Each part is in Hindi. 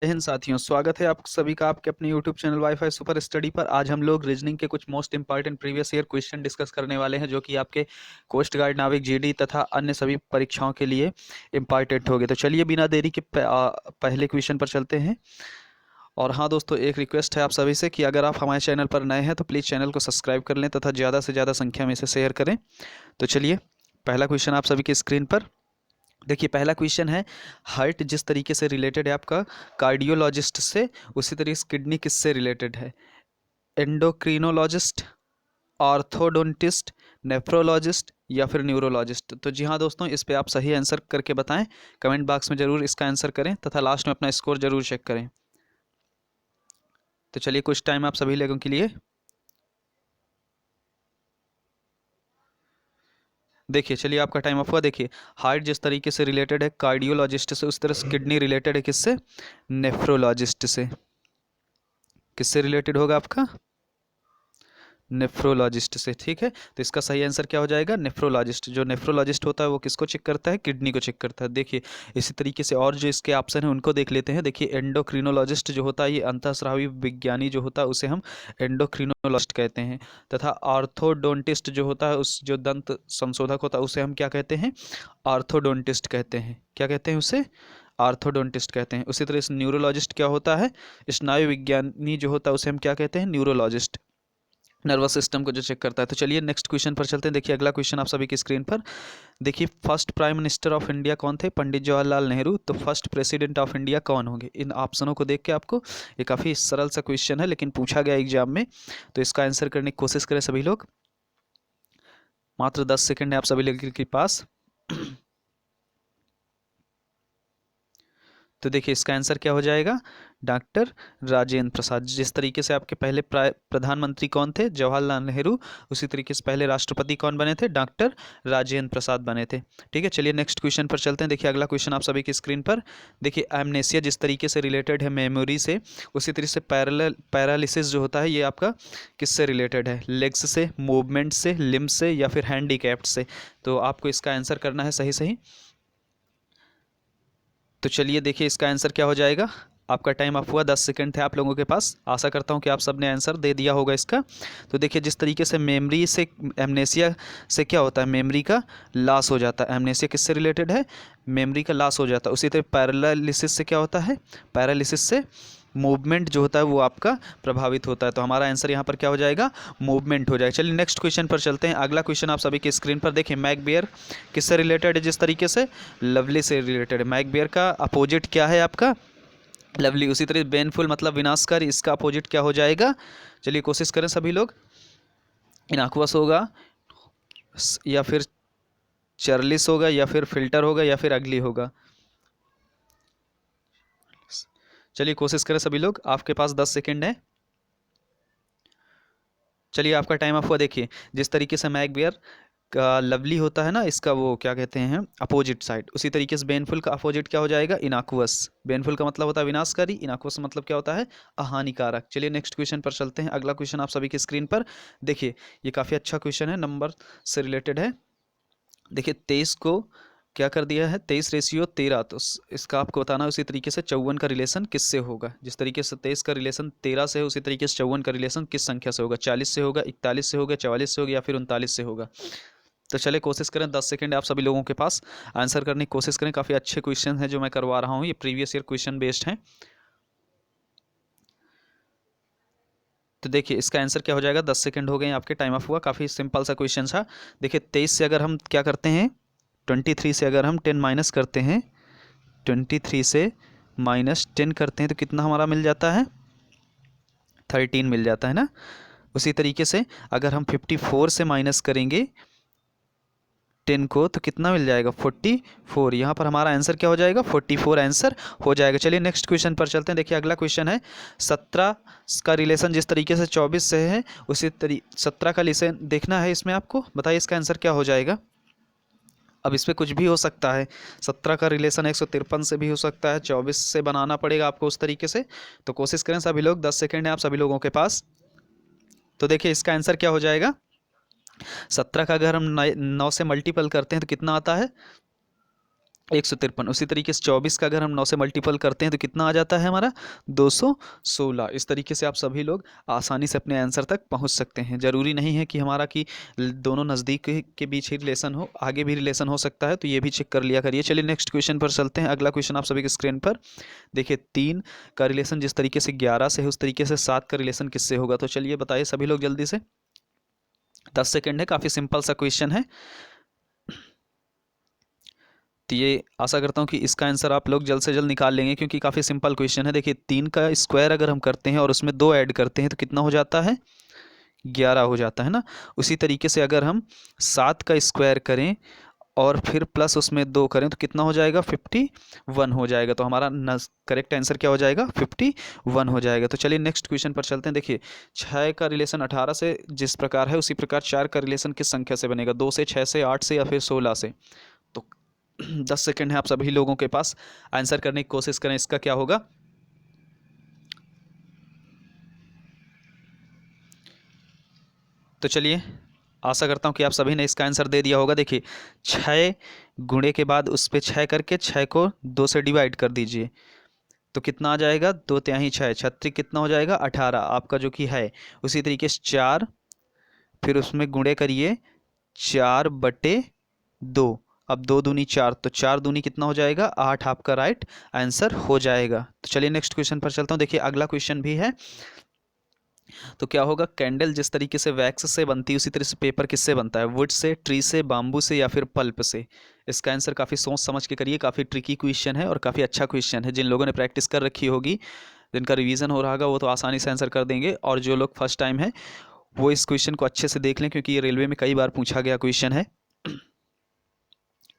जय हिंद साथियों, स्वागत है आप सभी का आपके अपने YouTube channel wifi super study पर। आज हम लोग रीजनिंग के कुछ most important previous year question discuss करने वाले हैं, जो कि आपके कोस्ट गार्ड, नाविक, जीडी तथा अन्य सभी परीक्षाओं के लिए इंपॉर्टेंट होंगे। तो चलिए बिना देरी के पहले क्वेश्चन पर चलते हैं। और हाँ दोस्तों, एक रिक्वेस्ट है आप सभी से कि अगर आप हमारे चैनल पर नए हैं तो प्लीज़ चैनल को सब्सक्राइब कर लें तथा ज़्यादा से ज़्यादा संख्या में इसे शेयर करें। तो चलिए, पहला क्वेश्चन आप सभी की स्क्रीन पर देखिए। पहला क्वेश्चन है, हार्ट जिस तरीके से रिलेटेड है आपका कार्डियोलॉजिस्ट से, उसी तरीके से किडनी किससे रिलेटेड है? एंडोक्रिनोलॉजिस्ट, ऑर्थोडोंटिस्ट, नेफ्रोलॉजिस्ट या फिर न्यूरोलॉजिस्ट? तो जी हाँ दोस्तों, इस पे आप सही आंसर करके बताएं। कमेंट बॉक्स में जरूर इसका आंसर करें तथा लास्ट में अपना स्कोर जरूर चेक करें। तो चलिए, कुछ टाइम आप सभी लोगों के लिए। देखिए, चलिए आपका टाइम अप हुआ। देखिए, हार्ट जिस तरीके से रिलेटेड है कार्डियोलॉजिस्ट से, उस तरह से किडनी रिलेटेड है किससे? नेफ्रोलॉजिस्ट से। किससे रिलेटेड होगा आपका? नेफ्रोलॉजिस्ट से। ठीक है, तो इसका सही आंसर क्या हो जाएगा? नेफ्रोलॉजिस्ट। जो नेफ्रोलॉजिस्ट होता है वो किसको चेक करता है? किडनी को चेक करता है। देखिए, इसी तरीके से और जो इसके ऑप्शन है उनको देख लेते हैं। देखिए, एंडोक्रिनोलॉजिस्ट जो होता है, ये अंतःस्रावी विज्ञानी जो होता है उसे हम एंडोक्रिनोलॉजिस्ट कहते हैं। तथा ऑर्थोडोंटिस्ट जो होता है, उस जो दंत संशोधक होता है, उसे हम क्या कहते हैं? ऑर्थोडोंटिस्ट कहते हैं। क्या कहते हैं उसे? ऑर्थोडोंटिस्ट कहते हैं। उसी तरह से न्यूरोलॉजिस्ट क्या होता है? स्नायु विज्ञानी जो होता है उसे हम क्या कहते हैं? न्यूरोलॉजिस्ट। नर्वस सिस्टम को जो चेक करता है। तो चलिए नेक्स्ट क्वेश्चन पर चलते हैं। देखिए, अगला क्वेश्चन आप सभी की स्क्रीन पर। देखिए, first prime minister of India कौन थे? पंडित जवाहरलाल नेहरू। तो फर्स्ट प्रेसिडेंट ऑफ इंडिया कौन होंगे? इन ऑप्शनों को देख के आपको, ये काफ़ी सरल सा क्वेश्चन है लेकिन पूछा गया एग्जाम में, तो इसका आंसर करने की कोशिश करें सभी लोग। मात्र 10 सेकेंड है आप सभी लोगों के पास। तो देखिए, इसका आंसर क्या हो जाएगा? डॉक्टर राजेंद्र प्रसाद। जिस तरीके से आपके पहले प्रधानमंत्री कौन थे? जवाहरलाल नेहरू। उसी तरीके से पहले राष्ट्रपति कौन बने थे? डॉक्टर राजेंद्र प्रसाद बने थे। ठीक है, चलिए नेक्स्ट क्वेश्चन पर चलते हैं। देखिए, अगला क्वेश्चन आप सभी की स्क्रीन पर। देखिए, एमनेसिया जिस तरीके से रिलेटेड है मेमोरी से, उसी तरीके से पैरालिसिस जो होता है, ये आपका किससे रिलेटेड है? लेग्स से, मूवमेंट से, लिम्ब से या फिर हैंडीकैप्ड से? तो आपको इसका आंसर करना है सही सही। तो चलिए देखिए, इसका आंसर क्या हो जाएगा। आपका टाइम अप हुआ, 10 सेकंड थे आप लोगों के पास। आशा करता हूँ कि आप सबने आंसर दे दिया होगा इसका। तो देखिए, जिस तरीके से मेमोरी से, एमनेसिया से क्या होता है? मेमोरी का लॉस हो जाता है। एमनेसिया किससे रिलेटेड है? मेमोरी का लॉस हो जाता है। उसी तरह पैरालिसिस से क्या होता है? पैरालिसिस से मूवमेंट जो होता है वो आपका प्रभावित होता है। तो हमारा आंसर यहाँ पर क्या हो जाएगा? मूवमेंट हो जाएगा। चलिए नेक्स्ट क्वेश्चन पर चलते हैं। अगला क्वेश्चन आप सभी की स्क्रीन पर देखिए। मैकबेयर किससे रिलेटेड है? जिस तरीके से लवली से रिलेटेड है। मैकबेयर का अपोजिट क्या है आपका? लवली। उसी तरह बेनफुल मतलब विनाशकारी, इसका अपोजिट क्या हो जाएगा? चलिए कोशिश करें सभी लोग। इनाक्वस होगा या फिर चर्लिस होगा या फिर फिल्टर होगा या फिर अगली होगा? चलिए कोशिश करें सभी लोग, आपके पास 10 सेकेंड है। चलिए आपका टाइम अप हुआ। देखिए, जिस तरीके से मैकबेयर का लवली होता है ना, इसका वो क्या कहते हैं? Opposite side. उसी तरीके से बेनफुल का अपोजिट क्या हो जाएगा? इनाक्वस। बेनफुल का मतलब होता है विनाशकारी, इनाक्वस मतलब क्या होता है? हानिकारक। चलिए नेक्स्ट क्वेश्चन पर चलते हैं। अगला क्वेश्चन आप सभी की स्क्रीन पर देखिए। ये काफ़ी अच्छा क्वेश्चन है, नंबर से रिलेटेड है। देखिए, 23 को क्या कर दिया है? 23:13। तो इसका आपको बताना है। उसी तरीके से 54 का रिलेशन किससे होगा? जिस तरीके से 23 का रिलेशन 13 से है, उसी तरीके से 54 का रिलेशन किस संख्या से होगा? 40 से होगा, 41 से होगा, 44 से होगा या फिर 39 से होगा? तो चले कोशिश करें, 10 सेकंड आप सभी लोगों के पास, आंसर करने की कोशिश करें। काफ़ी अच्छे क्वेश्चन हैं जो मैं करवा रहा हूँ, ये प्रीवियस ईयर क्वेश्चन बेस्ड हैं। तो देखिए, इसका आंसर क्या हो जाएगा? 10 सेकंड हो गए आपके, टाइम ऑफ हुआ। काफ़ी सिंपल सा क्वेश्चन था। देखिए, 23 से अगर हम क्या करते हैं, 23 से अगर हम 10 माइनस करते हैं, 23 से -10 करते हैं तो कितना हमारा मिल जाता है? 13 मिल जाता है ना। उसी तरीके से अगर हम 54 से माइनस करेंगे 10 को तो कितना मिल जाएगा? 44। यहाँ पर हमारा आंसर क्या हो जाएगा? 44 आंसर हो जाएगा। चलिए नेक्स्ट क्वेश्चन पर चलते हैं। देखिए, अगला क्वेश्चन है, 17 का रिलेशन जिस तरीके से 24 से है, उसी 17 का रिलेशन देखना है इसमें आपको। बताइए इसका आंसर क्या हो जाएगा? अब इस पर कुछ भी हो सकता है। 17 का रिलेशन 153 से भी हो सकता है, 24 से बनाना पड़ेगा आपको उस तरीके से। तो कोशिश करें सभी लोग, 10 सेकेंड है आप सभी लोगों के पास। तो देखिए, इसका आंसर क्या हो जाएगा? 17 का अगर हम 9 से मल्टीपल करते हैं तो कितना आता है? 153। उसी तरीके से 24 का अगर हम 9 से मल्टीपल करते हैं तो कितना आ जाता है हमारा 216। इस तरीके से आप सभी लोग आसानी से अपने आंसर तक पहुंच सकते हैं। ज़रूरी नहीं है कि हमारा कि दोनों नज़दीक के बीच ही रिलेशन हो, आगे भी रिलेशन हो सकता है, तो ये भी चेक कर लिया करिए। चलिए नेक्स्ट क्वेश्चन पर चलते हैं। अगला क्वेश्चन आप सभी के स्क्रीन पर देखिए, 3 का रिलेशन जिस तरीके से 11 से है उस तरीके से 7 का रिलेशन किससे होगा? तो चलिए बताइए सभी लोग जल्दी से, 10 सेकेंड है, काफ़ी सिंपल सा क्वेश्चन है। तो ये आशा करता हूँ कि इसका आंसर आप लोग जल्द से जल्द निकाल लेंगे, क्योंकि काफ़ी सिंपल क्वेश्चन है। देखिए 3 का स्क्वायर अगर हम करते हैं और उसमें 2 ऐड करते हैं तो कितना हो जाता है? 11 हो जाता है ना। उसी तरीके से अगर हम 7 का स्क्वायर करें और फिर प्लस उसमें 2 करें तो कितना हो जाएगा? 51 हो जाएगा। तो हमारा करेक्ट आंसर क्या हो जाएगा? 51 हो जाएगा। तो चलिए नेक्स्ट क्वेश्चन पर चलते हैं। देखिए 6 का रिलेशन 18 से जिस प्रकार है उसी प्रकार 4 का रिलेशन किस संख्या से बनेगा? 2 से, 6 से, 8 से या फिर 16 से? तो 10 सेकेंड है आप सभी लोगों के पास, आंसर करने की कोशिश करें इसका क्या होगा। तो चलिए आशा करता हूँ कि आप सभी ने इसका आंसर दे दिया होगा। देखिए 6 गुणे के बाद उस पर 6 करके 6 को 2 से डिवाइड कर दीजिए तो कितना आ जाएगा? 2 तिहाई 6, 36 कितना हो जाएगा? 18 आपका जो कि है। उसी तरीके से 4, फिर उसमें गुणे करिए 4/2। अब 2 दूनी 4, तो 4 दूनी कितना हो जाएगा? 8 आपका राइट आंसर हो जाएगा। तो चलिए नेक्स्ट क्वेश्चन पर चलता हूँ। देखिए अगला क्वेश्चन भी है। तो क्या होगा? कैंडल जिस तरीके से वैक्स से बनती है उसी तरह से पेपर किससे बनता है? वुड से, ट्री से, बाम्बू से या फिर पल्प से? इसका आंसर काफ़ी सोच समझ के करिए, काफ़ी ट्रिकी क्वेश्चन है और काफ़ी अच्छा क्वेश्चन है। जिन लोगों ने प्रैक्टिस कर रखी होगी, जिनका रिवीजन हो रहा होगा, वो तो आसानी से आंसर कर देंगे, और जो लोग फर्स्ट टाइम है वो इस क्वेश्चन को अच्छे से देख लें, क्योंकि ये रेलवे में कई बार पूछा गया क्वेश्चन है।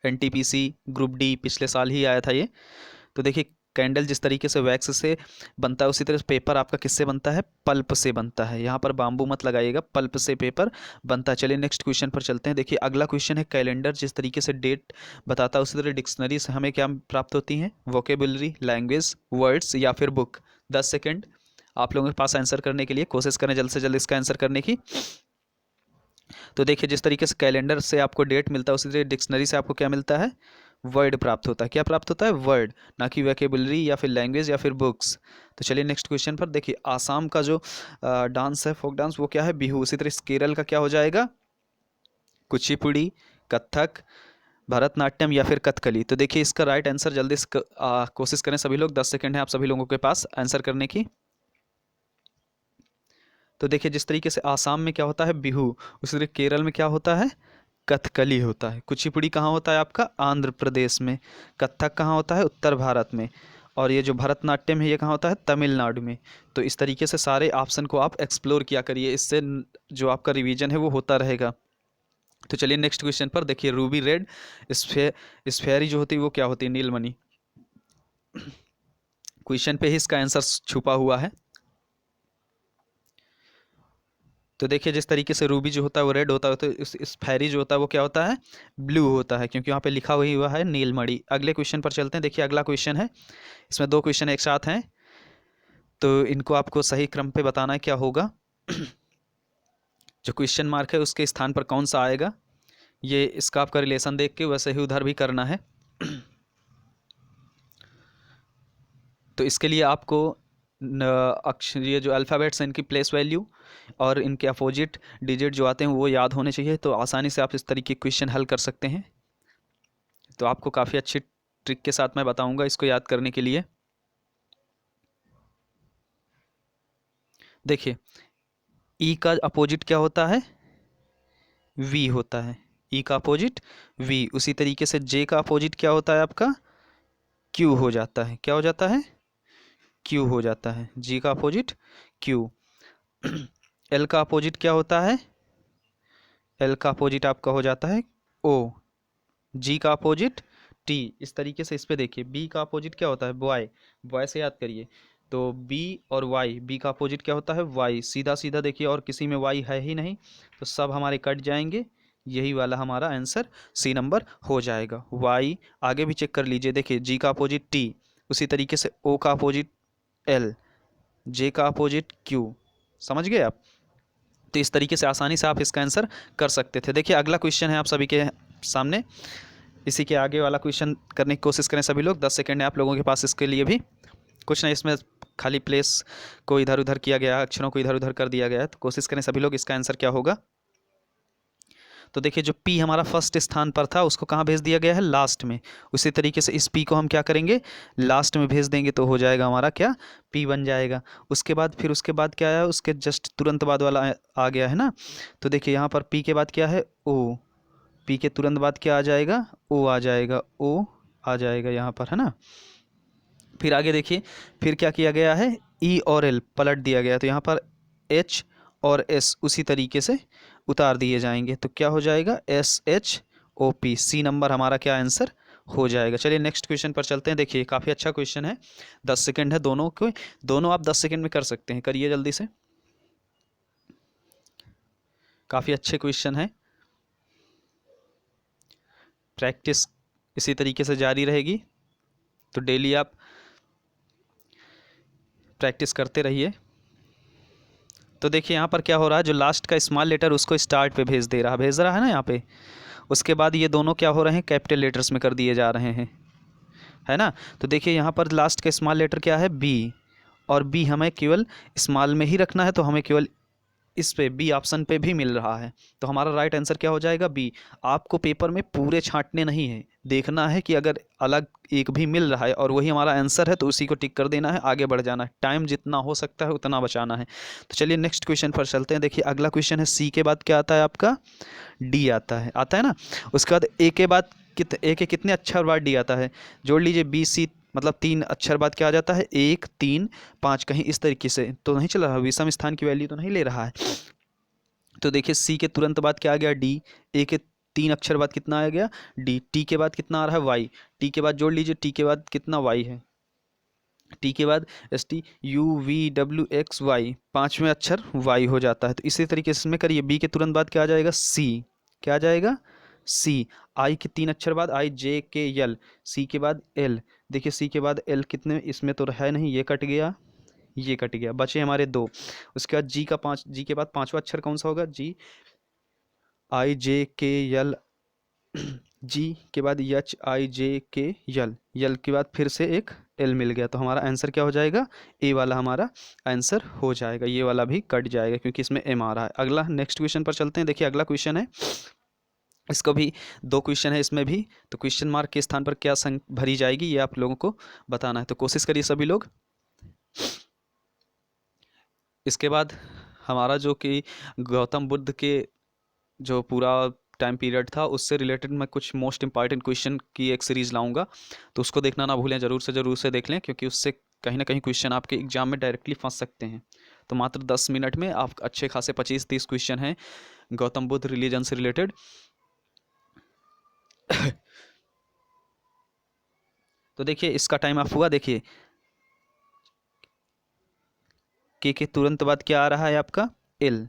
एनटीपीसी ग्रुप डी पिछले साल ही आया था ये। तो देखिए कैंडल जिस तरीके से वैक्स से बनता है उसी तरह से पेपर आपका किससे बनता है? पल्प से बनता है। यहाँ पर बाम्बू मत लगाइएगा, पल्प से पेपर बनता है। चलिए नेक्स्ट क्वेश्चन पर चलते हैं। देखिए अगला क्वेश्चन है, कैलेंडर जिस तरीके से डेट बताता है उसी तरह डिक्शनरी से हमें क्या प्राप्त होती हैं? वोकेबुलरी, लैंग्वेज, वर्ड्स या फिर बुक? 10 सेकेंड आप लोगों के पास आंसर करने के लिए, कोशिश करें जल्द से जल्द इसका आंसर करने की। तो देखिए जिस तरीके से कैलेंडर से आपको डेट मिलता है उसी तरह डिक्शनरी से आपको क्या मिलता है? वर्ड प्राप्त होता है। क्या प्राप्त होता है? वर्ड, ना कि वोकेबुलरी या फिर लैंग्वेज या फिर बुक्स। तो चलिए नेक्स्ट क्वेश्चन पर देखिए, आसाम का जो डांस है, फोक डांस, वो क्या है? बिहू। उसी तरह केरल का क्या हो जाएगा? कुचिपुड़ी, कथक, भरतनाट्यम या फिर कथकली? तो देखिए इसका राइट आंसर जल्दी से कोशिश करें सभी लोग, 10 सेकेंड है आप सभी लोगों के पास आंसर करने की। तो देखिए जिस तरीके से आसाम में क्या होता है? बिहू। उसी तरह केरल में क्या होता है? कथकली होता है। कुचिपुड़ी कहाँ होता है आपका? आंध्र प्रदेश में। कथक कहाँ होता है? उत्तर भारत में। और ये जो भरतनाट्यम है ये कहाँ होता है? तमिलनाडु में। तो इस तरीके से सारे ऑप्शन को आप एक्सप्लोर किया करिए, इससे जो आपका रिवीजन है वो होता रहेगा। तो चलिए नेक्स्ट क्वेश्चन पर देखिए, रूबी रेड स्फेयरी जो होती है वो क्या होती है? नीलमणि। क्वेश्चन पे ही इसका आंसर छुपा हुआ है। तो देखिए जिस तरीके से रूबी जो होता है वो रेड होता है, तो इस फेरी जो होता है वो क्या होता है? ब्लू होता है, क्योंकि वहाँ पे लिखा हुआ है नीलमणि। अगले क्वेश्चन पर चलते हैं। देखिए अगला क्वेश्चन है, इसमें 2 क्वेश्चन एक साथ हैं, तो इनको आपको सही क्रम पे बताना है क्या होगा। जो क्वेश्चन मार्क है उसके स्थान पर कौन सा आएगा, ये इसका आपका रिलेशन देख के वैसे ही उधर भी करना है। तो इसके लिए आपको अक्षर, ये जो अल्फ़ाबेट्स हैं इनकी प्लेस वैल्यू और इनके अपोजिट डिजिट जो आते हैं वो याद होने चाहिए, तो आसानी से आप इस तरीके के क्वेश्चन हल कर सकते हैं। तो आपको काफ़ी अच्छी ट्रिक के साथ मैं बताऊंगा इसको याद करने के लिए। देखिए ई का अपोजिट क्या होता है? वी होता है। ई का अपोजिट वी। उसी तरीके से जे का अपोजिट क्या होता है आपका? क्यू हो जाता है। क्या हो जाता है? क्यू हो जाता है। जी का अपोजिट क्यू। एल का अपोजिट क्या होता है? एल का अपोजिट आपका हो जाता है ओ। जी का अपोजिट टी। इस तरीके से इस पे देखिए, बी का अपोजिट क्या होता है? बॉय। बॉय से याद करिए, तो बी और वाई, बी का अपोजिट क्या होता है? वाई। सीधा सीधा देखिए, और किसी में वाई है ही नहीं, तो सब हमारे कट जाएंगे। यही वाला हमारा आंसर सी नंबर हो जाएगा। वाई आगे भी चेक कर लीजिए, देखिए जी का अपोजिट टी, उसी तरीके से ओ का अपोजिट एल, जे का अपोजिट क्यू। समझ गए आप? तो इस तरीके से आसानी से आप इसका आंसर कर सकते थे। देखिए अगला क्वेश्चन है आप सभी के सामने। इसी के आगे वाला क्वेश्चन करने की कोशिश करें सभी लोग। 10 सेकंड है आप लोगों के पास इसके लिए भी। कुछ नहीं, इसमें खाली प्लेस को इधर उधर किया गया है, अक्षरों को इधर उधर कर दिया गया है। तो कोशिश करें सभी लोग, इसका आंसर क्या होगा। तो देखिए जो P हमारा फर्स्ट स्थान पर था उसको कहाँ भेज दिया गया है, लास्ट में। उसी तरीके से इस P को हम क्या करेंगे, लास्ट में भेज देंगे तो हो जाएगा हमारा क्या, P बन जाएगा। उसके बाद फिर उसके बाद क्या आया, उसके जस्ट तुरंत बाद वाला आ गया है ना। तो देखिए यहाँ पर P के बाद क्या है, O। P के तुरंत बाद क्या आ जाएगा, O आ जाएगा, O आ जाएगा यहाँ पर, है ना। फिर आगे देखिए, फिर क्या किया गया है, E और L पलट दिया गया, तो यहाँ पर H और S उसी तरीके से उतार दिए जाएंगे, तो क्या हो जाएगा, SHOP। सी नंबर हमारा क्या आंसर हो जाएगा। चलिए नेक्स्ट क्वेश्चन पर चलते हैं। देखिए काफ़ी अच्छा क्वेश्चन है, 10 सेकंड है दोनों को, दोनों आप 10 सेकंड में कर सकते हैं, करिए जल्दी से। काफ़ी अच्छे क्वेश्चन है, प्रैक्टिस इसी तरीके से जारी रहेगी, तो डेली आप प्रैक्टिस करते रहिए। तो देखिए यहाँ पर क्या हो रहा है, जो लास्ट का स्मॉल लेटर उसको स्टार्ट पे भेज रहा है ना यहाँ पे। उसके बाद ये दोनों क्या हो रहे हैं, कैपिटल लेटर्स में कर दिए जा रहे हैं, है ना। तो देखिए यहाँ पर लास्ट का स्मॉल लेटर क्या है, बी, और बी हमें केवल स्मॉल में ही रखना है, तो हमें केवल इस पे बी ऑप्शन पे भी मिल रहा है, तो हमारा राइट आंसर क्या हो जाएगा, बी। आपको पेपर में पूरे छांटने नहीं है, देखना है कि अगर अलग एक भी मिल रहा है और वही हमारा आंसर है तो उसी को टिक कर देना है, आगे बढ़ जाना है, टाइम जितना हो सकता है उतना बचाना है। तो चलिए नेक्स्ट क्वेश्चन पर चलते हैं। देखिए अगला क्वेश्चन है, सी के बाद क्या आता है आपका, डी आता है ना। उसके बाद ए के बाद ए के कितने अक्षर बाद डी आता है, जोड़ लीजिए, बी सी, मतलब 3 अक्षर बाद क्या आ जाता है, 1 3 5, कहीं इस तरीके से तो नहीं चल रहा, विषम स्थान की वैल्यू तो नहीं ले रहा है। तो देखिए सी के तुरंत बाद क्या आ गया, डी। ए के 3 अक्षर बाद कितना आ गया, डी। टी के बाद कितना आ रहा है, वाई। टी के बाद जोड़ लीजिए, टी के बाद कितना, वाई है। टी के बाद STUVWXY, 5वें अक्षर वाई हो जाता है। तो इसी तरीके से इसमें करिए, बी के तुरंत बाद क्या आ जाएगा, सी। क्या आ जाएगा, सी। आई के 3 अक्षर बाद IJKL, सी के बाद एल। देखिए सी के बाद एल कितने, इसमें तो है नहीं, ये कट गया, ये कट गया, बचे हमारे 2। उसके बाद जी के बाद 5वां अक्षर कौन सा होगा, जी। IJKL, जी के बाद HIJKL, यल के बाद फिर से एक एल मिल गया, तो हमारा आंसर क्या हो जाएगा, ए वाला हमारा आंसर हो जाएगा। ये वाला भी कट जाएगा क्योंकि इसमें एम आ रहा है। अगला नेक्स्ट क्वेश्चन पर चलते हैं। देखिए अगला क्वेश्चन है, इसको भी 2 क्वेश्चन है इसमें भी, तो क्वेश्चन मार्क के स्थान पर क्या भरी जाएगी ये आप लोगों को बताना है, तो कोशिश करिए सभी लोग। इसके बाद हमारा जो कि गौतम बुद्ध के जो पूरा टाइम पीरियड था उससे रिलेटेड मैं कुछ मोस्ट इंपॉर्टेंट क्वेश्चन की एक सीरीज़ लाऊंगा, तो उसको देखना ना भूलें, ज़रूर से देख लें, क्योंकि उससे कहीं ना कहीं क्वेश्चन आपके एग्जाम में डायरेक्टली फंस सकते हैं। तो मात्र 10 मिनट में आप अच्छे खासे 25-30 क्वेश्चन हैं गौतम बुद्ध रिलीजन से रिलेटेड। तो देखिए इसका टाइम ऑफ हुआ, देखिए के तुरंत बाद क्या आ रहा है आपका, एल।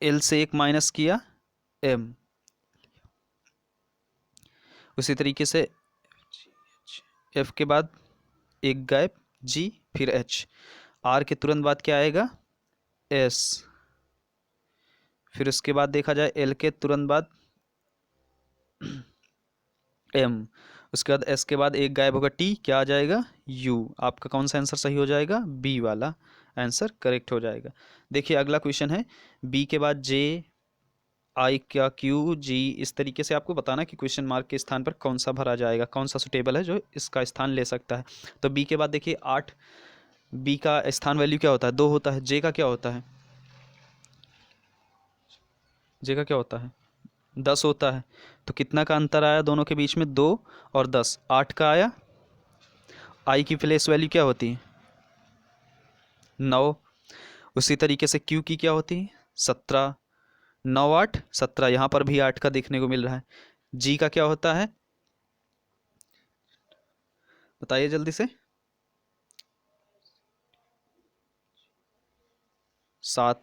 एल से एक माइनस किया, एम। उसी तरीके से एफ के बाद एक गायब, जी, फिर एच। आर के तुरंत बाद क्या आएगा, एस। फिर उसके बाद देखा जाए एल के तुरंत बाद एम। उसके बाद एस के बाद एक गायब होगा, टी, क्या आ जाएगा, यू। आपका कौन सा आंसर सही हो जाएगा, बी वाला आंसर करेक्ट हो जाएगा। देखिए अगला क्वेश्चन है, बी के बाद जे, आई क्या, क्यू, जी, इस तरीके से आपको बताना कि क्वेश्चन मार्क के स्थान पर कौन सा भरा जाएगा, कौन सा सुटेबल है जो इसका स्थान ले सकता है। तो बी के बाद देखिए 8, बी का स्थान वैल्यू क्या होता है, 2 होता है। जे का क्या होता है, जे का क्या होता है, 10 होता है। तो कितना का अंतर आया दोनों के बीच में, 2 और 10, 8 का आया। आई की प्लेस वैल्यू क्या होती है, 9। उसी तरीके से क्यू की क्या होती है, 17। 9 8 17, यहाँ पर भी 8 का देखने को मिल रहा है। जी का क्या होता है, बताइए जल्दी से, 7।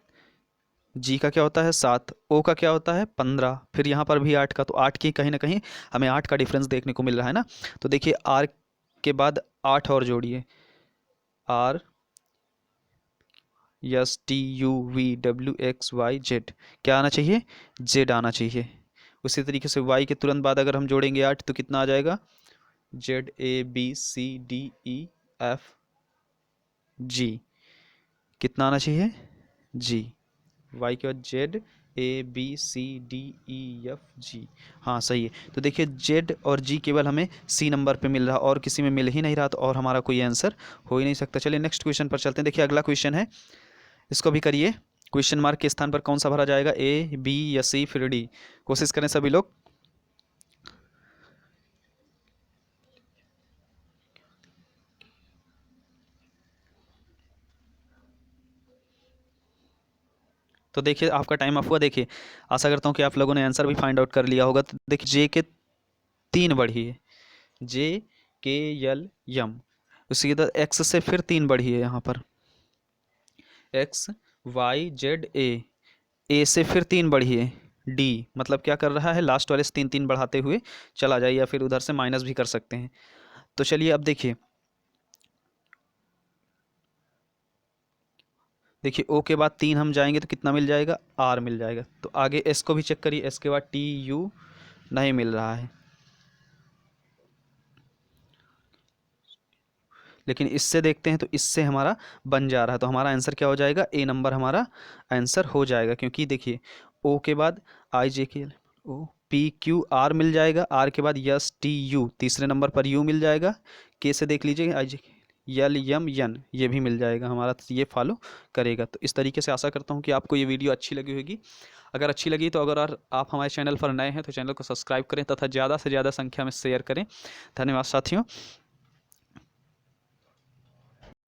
जी का क्या होता है, 7। ओ का क्या होता है, 15। फिर यहाँ पर भी 8 का, तो 8 की कहीं ना कहीं हमें 8 का डिफरेंस देखने को मिल रहा है ना। तो देखिए आर के बाद 8 और जोड़िए, आर, STUVWXYZ, क्या आना चाहिए, जेड आना चाहिए। उसी तरीके से y के तुरंत बाद अगर हम जोड़ेंगे 8 तो कितना आ जाएगा, ZABCDEF G, कितना आना चाहिए G, y के बाद ZABCDEFG, हाँ सही है। तो देखिए Z और G केवल हमें C नंबर पे मिल रहा, और किसी में मिल ही नहीं रहा, तो और हमारा कोई आंसर हो ही नहीं सकता। चलिए नेक्स्ट क्वेश्चन पर चलते हैं। देखिए अगला क्वेश्चन है, इसको भी करिए। क्वेश्चन मार्क के स्थान पर कौन सा भरा जाएगा, A, B या C फिर D? कोशिश करें सभी लोग। तो देखिए आपका टाइम अप हुआ। देखिए आशा करता हूँ कि आप लोगों ने आंसर भी फाइंड आउट कर लिया होगा। तो देखिए जे के 3 बढ़ी है, JKL M, उसी के बाद एक्स से फिर 3 बढ़ी है यहाँ पर, XYZA, ए से फिर 3 बढ़ी है, D, मतलब क्या कर रहा है, लास्ट वाले से 3 3 बढ़ाते हुए चला जाए, या फिर उधर से माइनस भी कर सकते हैं। तो चलिए अब देखिए, देखिए O के बाद 3 हम जाएंगे तो कितना मिल जाएगा, R मिल जाएगा। तो आगे S को भी चेक करिए, S के बाद TU नहीं मिल रहा है, लेकिन इससे देखते हैं तो इससे हमारा बन जा रहा है। तो हमारा आंसर क्या हो जाएगा, A नंबर हमारा आंसर हो जाएगा, क्योंकि देखिए O के बाद IJKL O PQR मिल जाएगा, R के बाद STU, तीसरे नंबर पर U मिल जाएगा, K से देख लीजिए IJKL LMN, ये भी मिल जाएगा हमारा, तो ये फॉलो करेगा। तो इस तरीके से आशा करता हूँ कि आपको ये वीडियो अच्छी लगी होगी। अगर अच्छी लगी तो अगर आप हमारे चैनल पर नए हैं तो चैनल को सब्सक्राइब करें तथा ज़्यादा से ज़्यादा संख्या में शेयर करें। धन्यवाद साथियों।